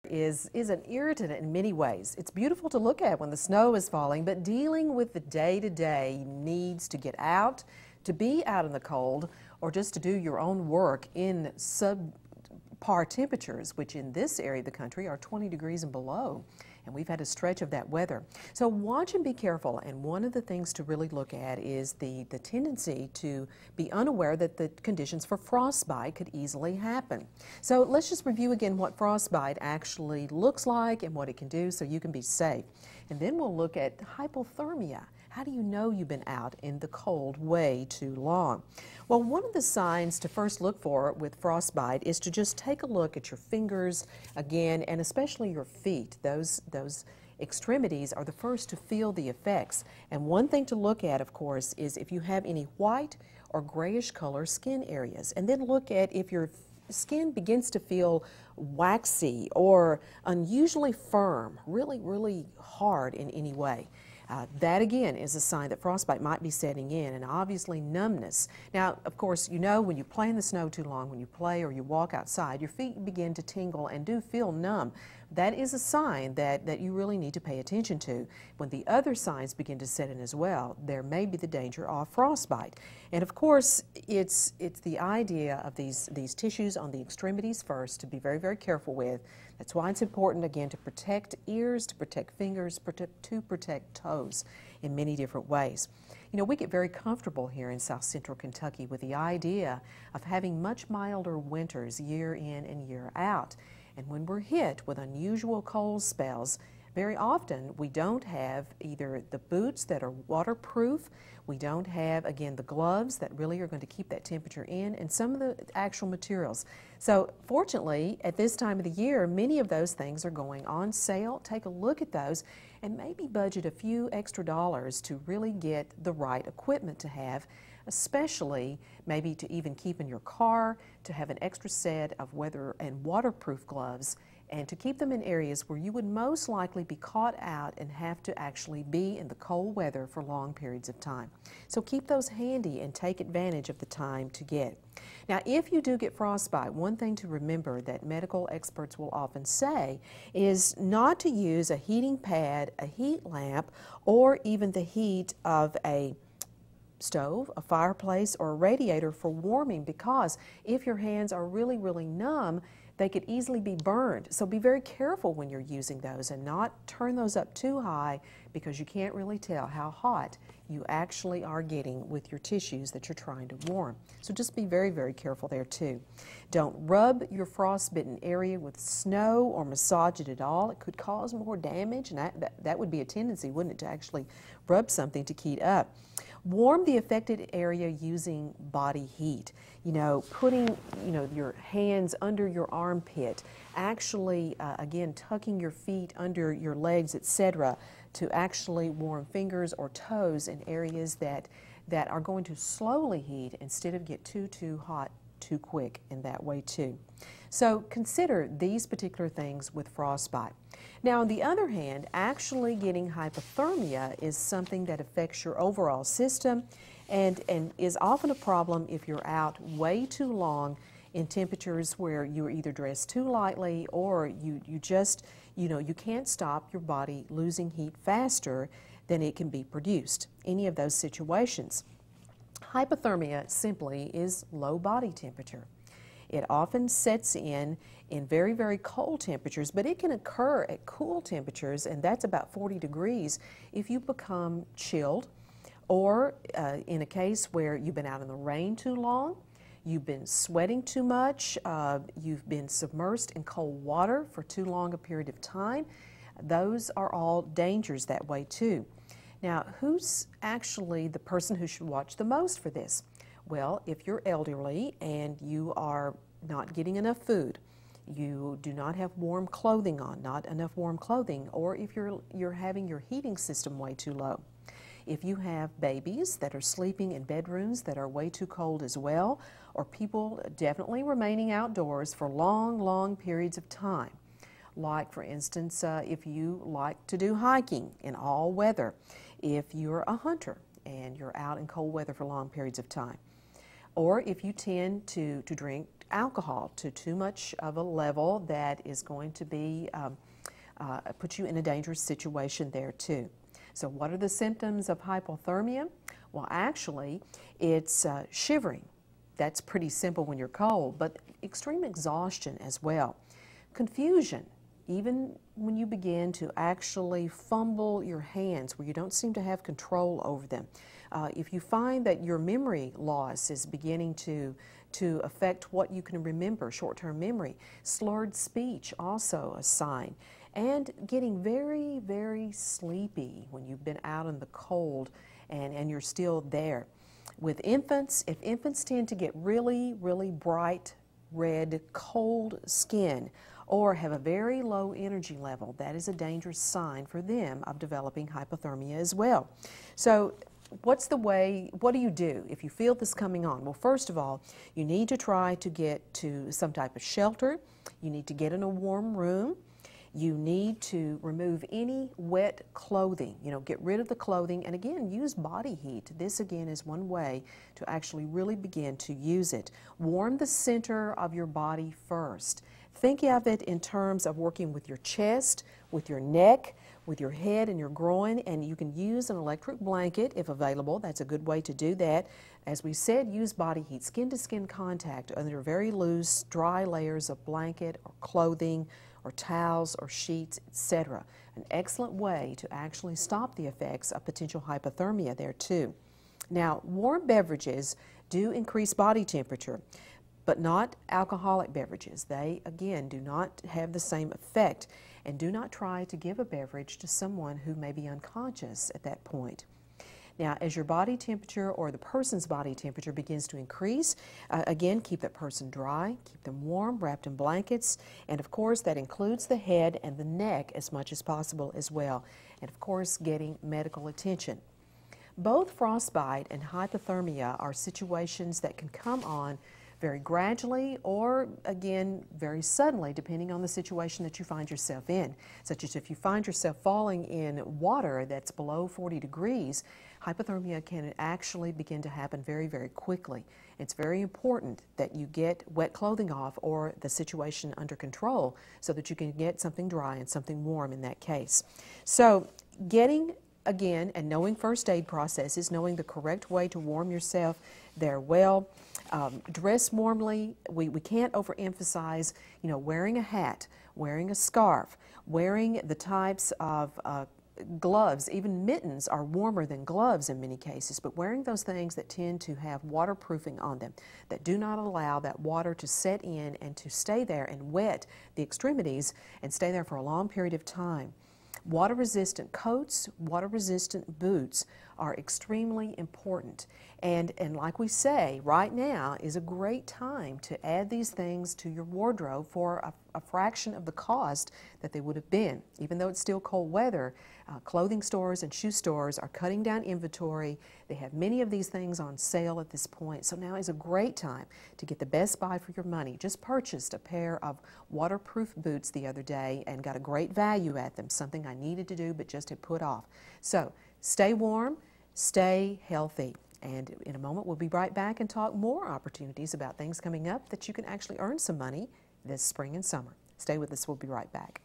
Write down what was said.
is an irritant in many ways. It's beautiful to look at when the snow is falling, but dealing with the day-to-day needs to get out, to be out in the cold, or just to do your own work in subpar temperatures, which in this area of the country are 20 degrees and below. And we've had a stretch of that weather. So watch and be careful. And one of the things to really look at is the tendency to be unaware that the conditions for frostbite could easily happen. So let's just review again what frostbite actually looks like and what it can do so you can be safe. And then we'll look at hypothermia. How do you know you've been out in the cold way too long? Well, one of the signs to first look for with frostbite is to just take a look at your fingers again, and especially your feet. Those extremities are the first to feel the effects. And one thing to look at, of course, is if you have any white or grayish color skin areas. And then look at if your skin begins to feel waxy or unusually firm, really hard in any way. That again is a sign that frostbite might be setting in, and obviously numbness. Now, of course, you know when you play in the snow too long, when you play or you walk outside, your feet begin to tingle and do feel numb. That is a sign that you really need to pay attention to. When the other signs begin to set in as well, there may be the danger of frostbite. And of course, it's the idea of these tissues on the extremities first to be very careful with. That's why it's important, again, to protect ears, to protect fingers, to protect toes in many different ways. You know, we get very comfortable here in South Central Kentucky with the idea of having much milder winters year in and year out. And when we're hit with unusual cold spells, very often we don't have either the boots that are waterproof, we don't have, again, the gloves that really are going to keep that temperature in, and some of the actual materials. So fortunately, at this time of the year, many of those things are going on sale. Take a look at those and maybe budget a few extra dollars to really get the right equipment to have, especially maybe to even keep in your car, to have an extra set of weather and waterproof gloves, and to keep them in areas where you would most likely be caught out and have to actually be in the cold weather for long periods of time. So keep those handy and take advantage of the time to get. Now, if you do get frostbite, one thing to remember that medical experts will often say is not to use a heating pad, a heat lamp, or even the heat of a stove, a fireplace, or a radiator for warming, because if your hands are really numb, they could easily be burned. So be very careful when you're using those and not turn those up too high, because you can't really tell how hot you actually are getting with your tissues that you're trying to warm. So just be very careful there too. Don't rub your frostbitten area with snow or massage it at all. It could cause more damage, and that would be a tendency, wouldn't it, to actually rub something to heat up. Warm the affected area using body heat. You know, putting, your hands under your armpit, actually, again, tucking your feet under your legs, etc., to actually warm fingers or toes in areas that are going to slowly heat instead of get too hot too quick in that way too. So consider these particular things with frostbite. Now, on the other hand, actually getting hypothermia is something that affects your overall system and is often a problem if you're out way too long in temperatures where you're either dressed too lightly or you just, you can't stop your body losing heat faster than it can be produced. Any of those situations. Hypothermia simply is low body temperature. It often sets in very cold temperatures, but it can occur at cool temperatures, and that's about 40 degrees if you become chilled, or in a case where you've been out in the rain too long, you've been sweating too much, you've been submersed in cold water for too long a period of time. Those are all dangers that way too. Now, who's actually the person who should watch the most for this? Well, if you're elderly and you are not getting enough food, you do not have warm clothing on, not enough warm clothing, or if you're having your heating system way too low. If you have babies that are sleeping in bedrooms that are way too cold as well, or people definitely remaining outdoors for long periods of time. Like, for instance, if you like to do hiking in all weather, if you're a hunter and you're out in cold weather for long periods of time, or if you tend to drink alcohol to too much of a level that is going to be put you in a dangerous situation there too. So what are the symptoms of hypothermia? Well, actually, it's shivering. That's pretty simple when you're cold, but extreme exhaustion as well. Confusion, even when you begin to actually fumble your hands where you don't seem to have control over them. If you find that your memory loss is beginning to affect what you can remember, short-term memory, slurred speech also a sign, and getting very, very sleepy when you've been out in the cold and you're still there. With infants, if infants tend to get really, really bright, red, cold skin or have a very low energy level, that is a dangerous sign for them of developing hypothermia as well. So what do you do if you feel this coming on? Well, first of all, you need to try to get to some type of shelter. You need to get in a warm room. You need to remove any wet clothing, get rid of the clothing, and again, use body heat. This again is one way to actually really begin to use it. Warm the center of your body first. Think of it in terms of working with your chest, with your neck, with your head and your groin, and you can use an electric blanket if available. That's a good way to do that. As we said, use body heat, skin-to-skin contact under very loose, dry layers of blanket or clothing or towels or sheets, etc. An excellent way to actually stop the effects of potential hypothermia there too. Now, warm beverages do increase body temperature, but not alcoholic beverages. They, again, do not have the same effect, and do not try to give a beverage to someone who may be unconscious at that point. Now, as your body temperature or the person's body temperature begins to increase, again, keep that person dry, keep them warm, wrapped in blankets, and of course that includes the head and the neck as much as possible as well, and of course getting medical attention. Both frostbite and hypothermia are situations that can come on very gradually or, again, very suddenly, depending on the situation that you find yourself in. Such as if you find yourself falling in water that's below 40 degrees, hypothermia can actually begin to happen very, very quickly. It's very important that you get wet clothing off or the situation under control so that you can get something dry and something warm in that case. So getting, again, and knowing first aid processes, knowing the correct way to warm yourself there well. Dress warmly. We can't overemphasize, wearing a hat, wearing a scarf, wearing the types of gloves. Even mittens are warmer than gloves in many cases, but wearing those things that tend to have waterproofing on them, that do not allow that water to set in and to stay there and wet the extremities and stay there for a long period of time. Water-resistant coats, water-resistant boots are extremely important. And like we say, right now is a great time to add these things to your wardrobe for a fraction of the cost that they would have been. Even though it's still cold weather, clothing stores and shoe stores are cutting down inventory. They have many of these things on sale at this point. So now is a great time to get the best buy for your money. Just purchased a pair of waterproof boots the other day and got a great value at them, something I needed to do but just had put off. So stay warm, stay healthy. And in a moment, we'll be right back and talk more opportunities about things coming up that you can actually earn some money this spring and summer. Stay with us. We'll be right back.